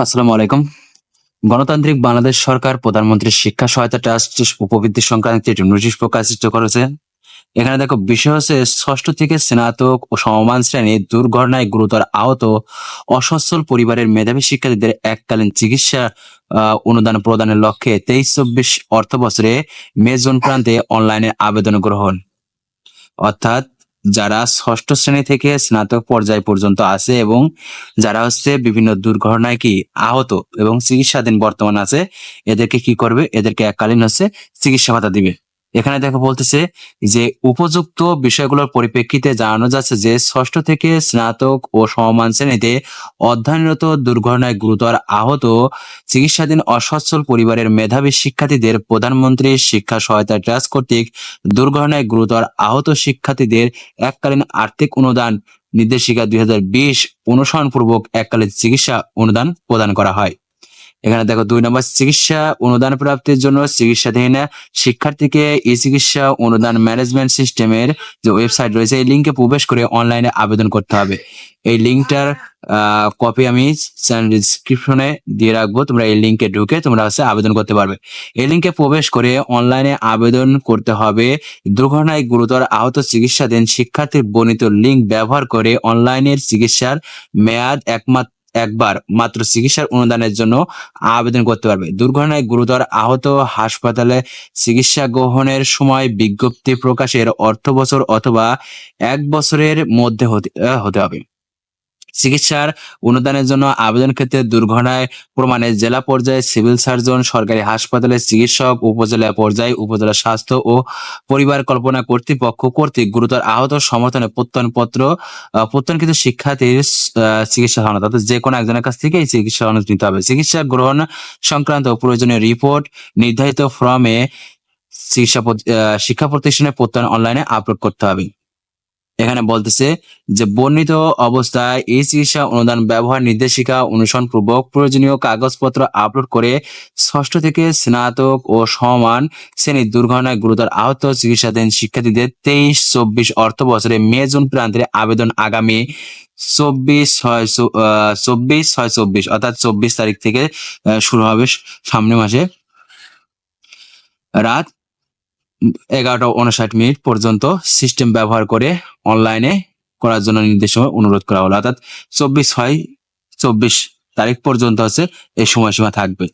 আসসালামু আলাইকুম। গণতান্ত্রিক বাংলাদেশ সরকার প্রধানমন্ত্রীর শিক্ষা সহায়তা ট্রাস্ট উপবৃত্তি সংক্রান্ত একটি নোটিশ প্রকাশিত করেছে। এখানে দেখো বিষয় হচ্ছে ষষ্ঠ থেকে স্নাতক ও সমমান শ্রেণীর দুর্ঘটনায় গুরুতর আহত অসচ্ছল পরিবারের মেধাবী শিক্ষার্থীদের এককালীন চিকিৎসা অনুদান প্রদানের লক্ষ্যে 23-24 অর্থ বছরে মে জুন প্রান্তে অনলাইনে আবেদন গ্রহণ। অর্থাৎ যারা ষষ্ঠ শ্রেণী থেকে স্নাতক পর্যায় পর্যন্ত আছে এবং যারা হচ্ছে বিভিন্ন দুর্ঘটনায় আহত এবং চিকিৎসাধীন বর্তমান আছে, এদেরকে কি করবে? এদেরকে এককালীন চিকিৎসা ভাতা দিবে। এখানে দেখো বলতেছে যে উপযুক্ত বিষয়গুলোর পরিপ্রেক্ষিতে জানানো যাচ্ছে যে ষষ্ঠ থেকে স্নাতক ও সমমান শ্রেণীতে অধ্যয়নরত দুর্ঘটনায় গুরুতর আহত চিকিৎসাধীন অসচ্ছল পরিবারের মেধাবী শিক্ষার্থীদের প্রধানমন্ত্রী শিক্ষা সহায়তা ট্রাস্ট কর্তৃক দুর্ঘটনায় গুরুতর আহত শিক্ষার্থীদের এককালীন আর্থিক অনুদান নির্দেশিকা 2020 অনুসরণপূর্বক এককালীন চিকিৎসা অনুদান প্রদান করা হয়। এখানে দেখো 2 নম্বর, চিকিৎসা অনুদান প্রাপ্তির জন্য চিকিৎসাধীন শিক্ষার্থীকে ই চিকিৎসা অনুদান ম্যানেজমেন্ট সিস্টেমের যে ওয়েবসাইট রয়েছে এই লিঙ্কে প্রবেশ করে অনলাইনে আবেদন করতে হবে। এই লিঙ্কটার কপি আমি চ্যানেল ডিসক্রিপশনে দিয়ে রাখবো, তোমরা এই লিঙ্কে ঢুকে তোমরা আবেদন করতে পারবে। এই লিঙ্কে প্রবেশ করে অনলাইনে আবেদন করতে হবে। দুর্ঘটনায় গুরুতর আহত চিকিৎসাধীন শিক্ষার্থীর বর্ণিত লিঙ্ক ব্যবহার করে অনলাইনের চিকিৎসার মেয়াদ একবার মাত্র চিকিৎসার অনুদানের জন্য আবেদন করতে পারবে। দুর্ঘটনায় গুরুতর আহত হাসপাতালে চিকিৎসা গ্রহণের সময় বিজ্ঞপ্তি প্রকাশের অর্থ বছর অথবা 1 বছরের মধ্যে হতে হবে। চিকিৎসার অনুদানের জন্য আবেদন ক্ষেত্রে দুর্ঘটনায় প্রমাণে জেলা পর্যায়ে সিভিল সার্জন, সরকারি হাসপাতালের চিকিৎসক, উপজেলা পর্যায়ে উপজেলা স্বাস্থ্য ও পরিবার কল্পনা কর্তৃপক্ষ কর্তৃক গুরুতর আহত সমর্থনে প্রত্যয়নকৃত শিক্ষার্থীর চিকিৎসা সনদ, অর্থাৎ যে কোনো একজনের কাছ থেকে এই চিকিৎসা সনদ নিতে হবে। চিকিৎসা গ্রহণ সংক্রান্ত প্রয়োজনীয় রিপোর্ট নির্ধারিত ফর্মে শিক্ষা প্রতিষ্ঠানের প্রত্যয়ন অনলাইনে আপলোড করতে হবে। এখানে বলতেছে যে বর্ণিত অবস্থায় এই চিকিৎসা অনুদান ব্যবহার নির্দেশিকা অনুসরণপূর্বক প্রয়োজনীয় কাগজপত্র আপলোড করে ষষ্ঠ থেকে স্নাতক ও সমান শ্রেণীর দুর্ঘটনায় গুরুতর আহত চিকিৎসাধীন শিক্ষার্থীদের 23-24 অর্থ বছরে মে জুন প্রান্তে আবেদন আগামী 24/6/24 অর্থাৎ 24 তারিখ থেকে শুরু হবে সামনে মাসে রাত 11:59 পর্যন্ত সিস্টেম ব্যবহার করে অনলাইনে করার জন্য নির্দেশ অনুরোধ করা হলো। অর্থাৎ 24/6/24 তারিখ পর্যন্ত এই সময়সীমা থাকবে।